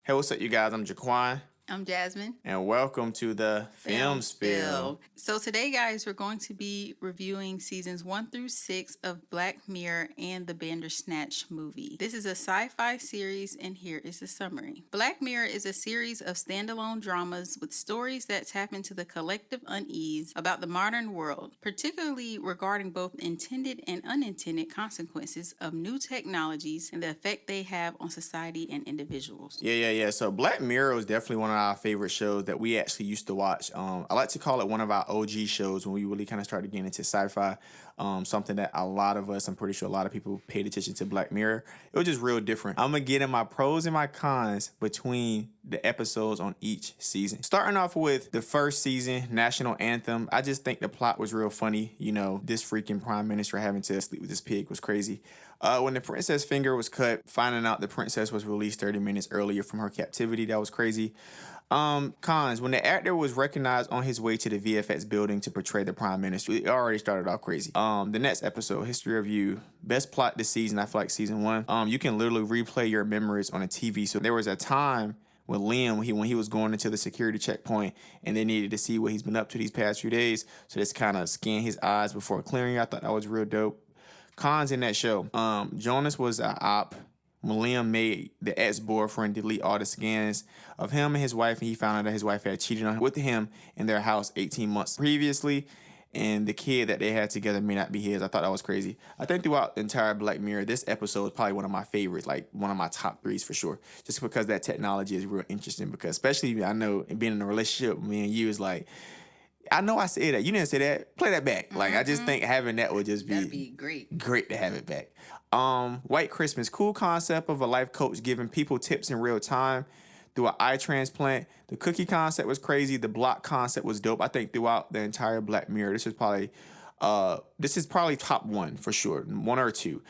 Hey, what's up, you guys? I'm Jaquan, I'm Jasmine. and welcome to the Film Spill. So today, guys, we're going to be reviewing seasons 1 through 6 of Black Mirror and the Bandersnatch movie. This is a sci-fi series, and here is the summary. Black Mirror is a series of standalone dramas with stories that tap into the collective unease about the modern world, particularly regarding both intended and unintended consequences of new technologies and the effect they have on society and individuals. Yeah. So Black Mirror was definitely one of our favorite shows that we actually used to watch. I like to call it one of our OG shows when we really kind of started getting into sci-fi. Something that a lot of us, I'm pretty sure a lot of people paid attention to Black Mirror. It was just real different. I'm gonna get in my pros and my cons between the episodes on each season. Starting off with the first season, National Anthem. I just think the plot was real funny. You know, this freaking prime minister having to sleep with this pig was crazy. When the princess finger was cut, finding out the princess was released 30 minutes earlier from her captivity, that was crazy. Cons, when the actor was recognized on his way to the VFX building to portray the prime minister, it already started off crazy. The next episode, History of You, best plot this season, I feel like season one. You can literally replay your memories on a TV. So there was a time with Liam when he was going into the security checkpoint and they needed to see what he's been up to these past few days. So just kind of scan his eyes before clearing. I thought that was real dope. Cons in that show. Jonas was an op. Liam made the ex-boyfriend delete all the scans of him and his wife, and he found out that his wife had cheated on him with him in their house 18 months previously, and the kid that they had together may not be his. I thought that was crazy. I think throughout the entire Black Mirror, this episode is probably one of my favorites, like one of my top threes for sure, just because that technology is real interesting. Because especially, I know being in a relationship, me and you is like, I know I said that. You didn't say that. Play that back. Like, I just think having that would just That'd be be great. great to have it back. White Christmas, cool concept of a life coach giving people tips in real time through an eye transplant. The cookie concept was crazy. The block concept was dope. I think throughout the entire Black Mirror, this is probably top one for sure, one or two.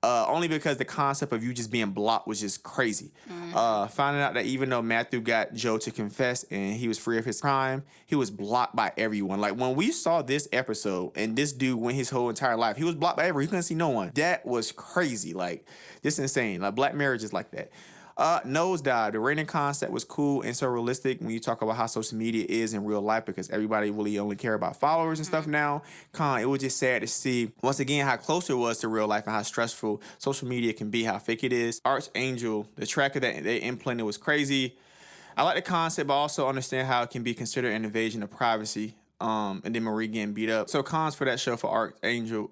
Only because the concept of you just being blocked was just crazy. Finding out that even though Matthew got Joe to confess and he was free of his crime, he was blocked by everyone. Like when we saw this episode and this dude went his whole entire life, he was blocked by everyone. He couldn't see no one. That was crazy. Like, just insane. Like Black Mirror just like that. Nosedive. The rating concept was cool and so realistic when you talk about how social media is in real life because everybody really only care about followers and stuff now. It was just sad to see once again how close it was to real life and how stressful social media can be, how fake it is. Archangel, the tracker that they implemented was crazy. I like the concept, but also understand how it can be considered an invasion of privacy. And then Marie getting beat up. So cons for that show for Archangel.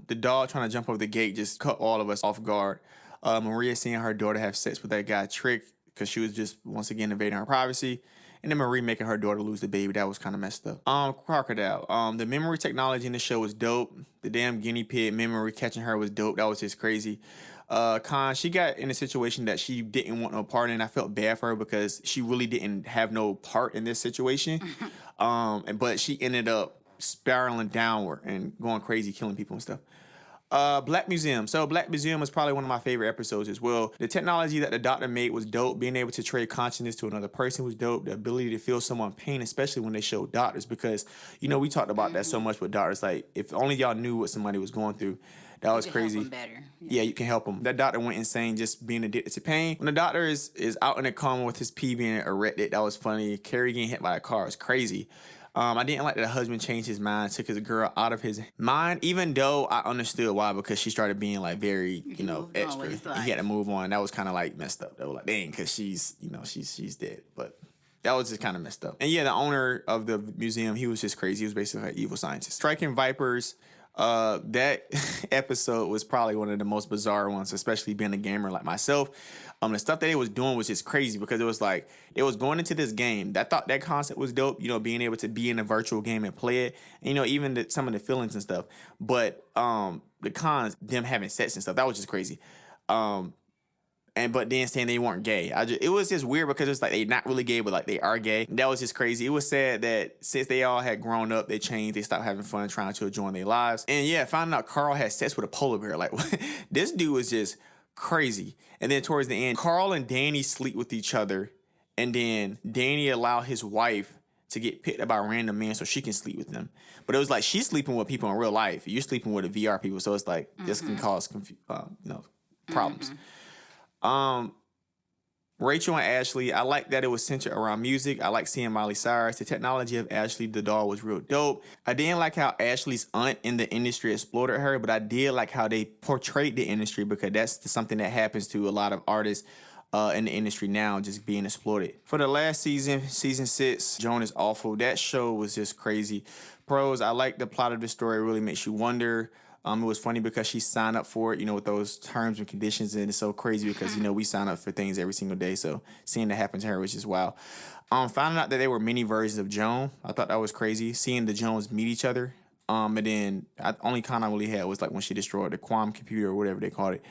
The dog trying to jump over the gate just cut all of us off guard. Maria seeing her daughter have sex with that guy Trick because she was just once again invading her privacy. And then Marie making her daughter lose the baby. That was kind of messed up. Crocodile. The memory technology in the show was dope. The damn guinea pig memory catching her was dope. That was just crazy. She got in a situation that she didn't want no part in. I felt bad for her because she really didn't have no part in this situation. But she ended up spiraling downward and going crazy, killing people and stuff. Black Museum. So Black Museum is probably one of my favorite episodes as well. The technology that the doctor made was dope. Being able to trade consciousness to another person was dope. The ability to feel someone's pain, especially when they show doctors, because we talked about that so much with doctors. Like if only y'all knew what somebody was going through. That was crazy. Help 'em better. Yeah, you can help him. That doctor went insane just being addicted to pain. When the doctor is out in a coma with his pee being erected, that was funny. Carrie getting hit by a car was crazy. I didn't like that the husband changed his mind, took his girl out of his mind, even though I understood why, because she started being like very, extra. And he had to move on. That was kind of like messed up though. Like, dang, because she's dead. But that was just kind of messed up. And yeah, the owner of the museum, he was just crazy. He was basically an evil scientist. Striking Vipers. That episode was probably one of the most bizarre ones, especially being a gamer like myself. The stuff that they was doing was just crazy because it was like it was going into this game. I thought that concept was dope, being able to be in a virtual game and play it, and, even some of the feelings and stuff. But the cons, them having sex and stuff, that was just crazy. But then saying they weren't gay. It was just weird because it's like they not really gay, but like they are gay. That was just crazy. It was sad that since they all had grown up, they changed, they stopped having fun trying to enjoy their lives. And yeah, finding out Carl had sex with a polar bear. Like this dude was just crazy. And then towards the end, Carl and Danny sleep with each other. And then Danny allowed his wife to get picked up by random men so she can sleep with them. But it was like she's sleeping with people in real life. You're sleeping with the VR people. So it's like this can cause problems. Rachel and Ashley, I like that it was centered around music. I like seeing Miley Cyrus. The technology of Ashley the doll was real dope. I didn't like how Ashley's aunt in the industry exploited her, but I did like how they portrayed the industry because that's something that happens to a lot of artists in the industry now, just being exploited. For the last season, season 6, Joan is awful. That show was just crazy. Pros, I like the plot of the story. It really makes you wonder. It was funny because she signed up for it, with those terms and conditions, and it's so crazy because we sign up for things every single day. So seeing that happen to her was just wow. Finding out that they were mini versions of Joan, I thought that was crazy. Seeing the Jones meet each other, and then only con I really had was like when she destroyed the quantum computer or whatever they called it.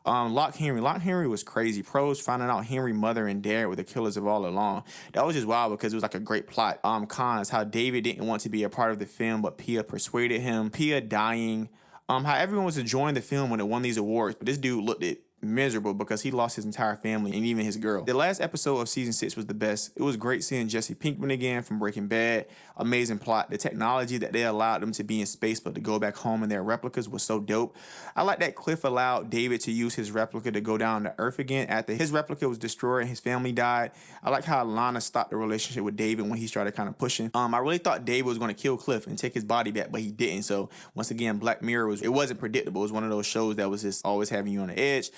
Lock Henry was crazy. Pros finding out Henry mother and dad were the killers of all along. That was just wild because it was like a great plot. Cons, how David didn't want to be a part of the film, but Pia persuaded him. Pia dying. How everyone was enjoying the film when it won these awards, but this dude looked it miserable because he lost his entire family and even his girl. The last episode of season 6 was the best. It was great seeing Jesse Pinkman again from Breaking Bad. Amazing plot. The technology that they allowed them to be in space but to go back home in their replicas was so dope. I like that Cliff allowed David to use his replica to go down to Earth again after his replica was destroyed and his family died. I like how Lana stopped the relationship with David when he started kind of pushing. I really thought David was going to kill Cliff and take his body back, but he didn't. So once again, Black Mirror wasn't predictable. It was one of those shows that was just always having you on the edge.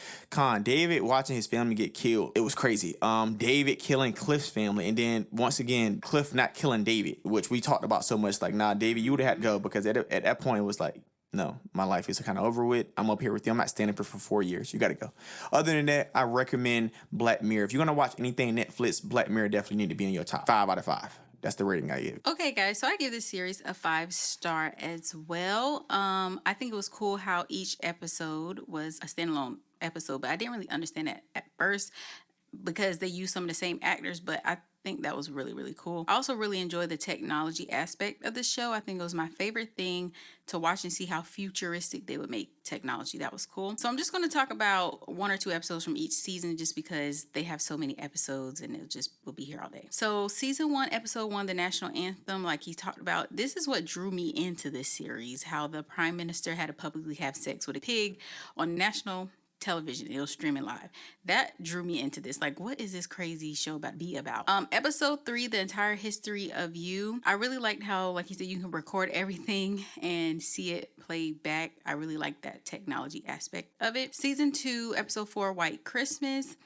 David watching his family get killed, it was crazy. David killing Cliff's family, and then once again Cliff not killing David, which we talked about so much. Like, nah, David, you would have had to go because at that point it was like, no, my life is kind of over with. I'm up here with you. I'm not standing up for 4 years. You got to go. Other than that, I recommend Black Mirror. If you're gonna watch anything Netflix, Black Mirror definitely need to be in your top 5 out of 5. That's the rating I give. Okay, guys, so I give this series a 5-star as well. I think it was cool how each episode was a standalone episode, but I didn't really understand that at first because they used some of the same actors, but I think that was really, really cool. I also really enjoyed the technology aspect of the show. I think it was my favorite thing to watch and see how futuristic they would make technology. That was cool. So I'm just going to talk about 1 or 2 episodes from each season just because they have so many episodes and we'll be here all day. So season 1, episode 1, the national anthem, like he talked about, this is what drew me into this series, how the prime minister had to publicly have sex with a pig on national television. It was streaming live. That drew me into this. Like, what is this crazy show about to be about? Episode 3, the entire history of you. I really liked how, like he said, you can record everything and see it play back. I really like that technology aspect of it. Season 2, episode 4, White Christmas.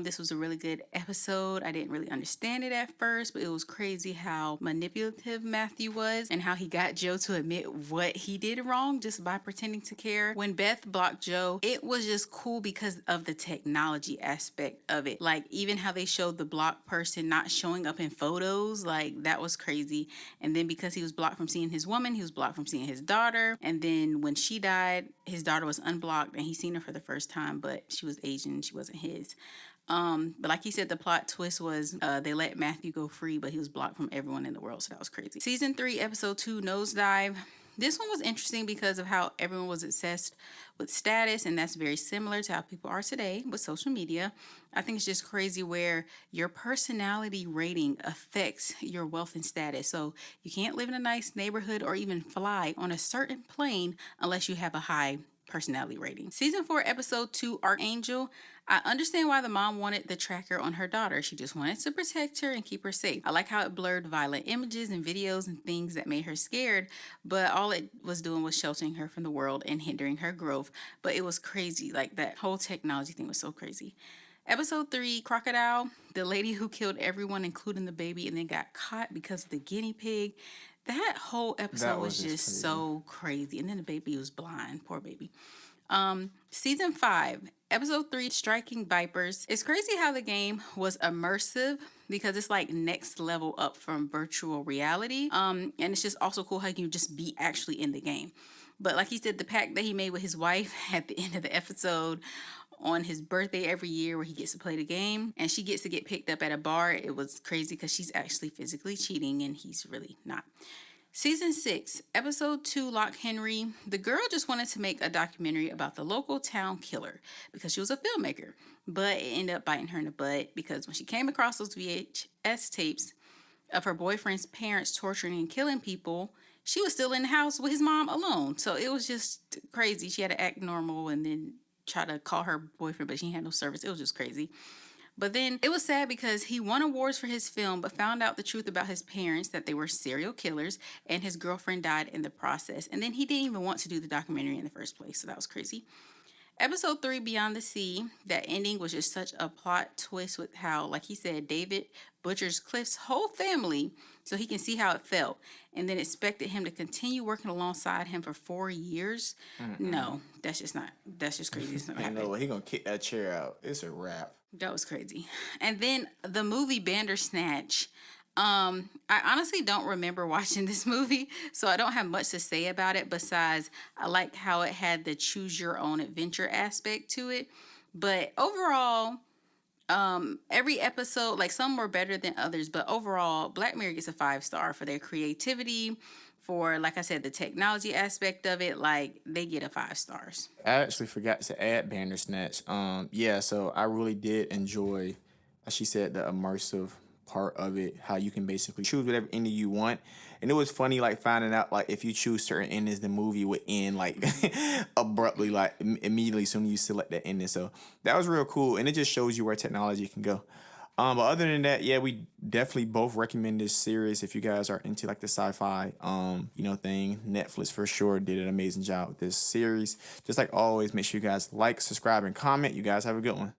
This was a really good episode. I didn't really understand it at first, but it was crazy how manipulative Matthew was and how he got Joe to admit what he did wrong just by pretending to care. When Beth blocked Joe, it was just cool because of the technology aspect of it. Like, even how they showed the blocked person not showing up in photos, like, that was crazy. And then because he was blocked from seeing his woman, he was blocked from seeing his daughter. And then when she died, his daughter was unblocked and he seen her for the first time, but she was Asian, she wasn't his. But like he said, the plot twist was they let Matthew go free, but he was blocked from everyone in the world, so that was crazy. Season 3, episode 2, Nosedive. This one was interesting because of how everyone was obsessed with status, and that's very similar to how people are today with social media. I think it's just crazy where your personality rating affects your wealth and status. So you can't live in a nice neighborhood or even fly on a certain plane unless you have a high personality rating. Season 4, episode 2, Archangel. I understand why the mom wanted the tracker on her daughter. She just wanted to protect her and keep her safe. I like how it blurred violent images and videos and things that made her scared, but all it was doing was sheltering her from the world and hindering her growth. But it was crazy. Like, that whole technology thing was so crazy. Episode 3, Crocodile. The lady who killed everyone, including the baby, and then got caught because of the guinea pig. That whole episode was just crazy. So crazy. And then the baby was blind. Poor baby. Season 5, episode 3, Striking Vipers. It's crazy how the game was immersive because it's like next level up from virtual reality. And it's just also cool how you can just be actually in the game. But like he said, the pact that he made with his wife at the end of the episode on his birthday every year where he gets to play the game and she gets to get picked up at a bar, it was crazy because she's actually physically cheating and he's really not. Season 6, episode 2, Lock Henry. The girl just wanted to make a documentary about the local town killer because she was a filmmaker, but it ended up biting her in the butt because when she came across those VHS tapes of her boyfriend's parents torturing and killing people, she was still in the house with his mom alone. So it was just crazy. She had to act normal and then try to call her boyfriend, but she had no service. It was just crazy. But then it was sad because he won awards for his film, but found out the truth about his parents, that they were serial killers, and his girlfriend died in the process. And then he didn't even want to do the documentary in the first place, so that was crazy. Episode 3, Beyond the Sea, that ending was just such a plot twist with how, like he said, David butchers Cliff's whole family so he can see how it felt, and then expected him to continue working alongside him for 4 years. No, that's just crazy. It's not I happening. know he gonna kick that chair out. It's a wrap. That was crazy. And then the movie Bandersnatch. I honestly don't remember watching this movie, so I don't have much to say about it besides I like how it had the choose your own adventure aspect to it. But overall, every episode, like some were better than others, but overall, Black Mirror gets a 5-star for their creativity, for, like I said, the technology aspect of it. Like, they get a 5 stars. I actually forgot to add Bandersnatch. Yeah, so I really did enjoy, as she said, the immersive part of it, how you can basically choose whatever ending you want. And it was funny, like, finding out, like, if you choose certain endings, the movie would end, like, abruptly, like, immediately as soon as you select that ending. So that was real cool, and it just shows you where technology can go. But other than that, yeah, we definitely both recommend this series if you guys are into like the sci-fi, thing. Netflix for sure did an amazing job with this series. Just like always, make sure you guys like, subscribe, and comment. You guys have a good one.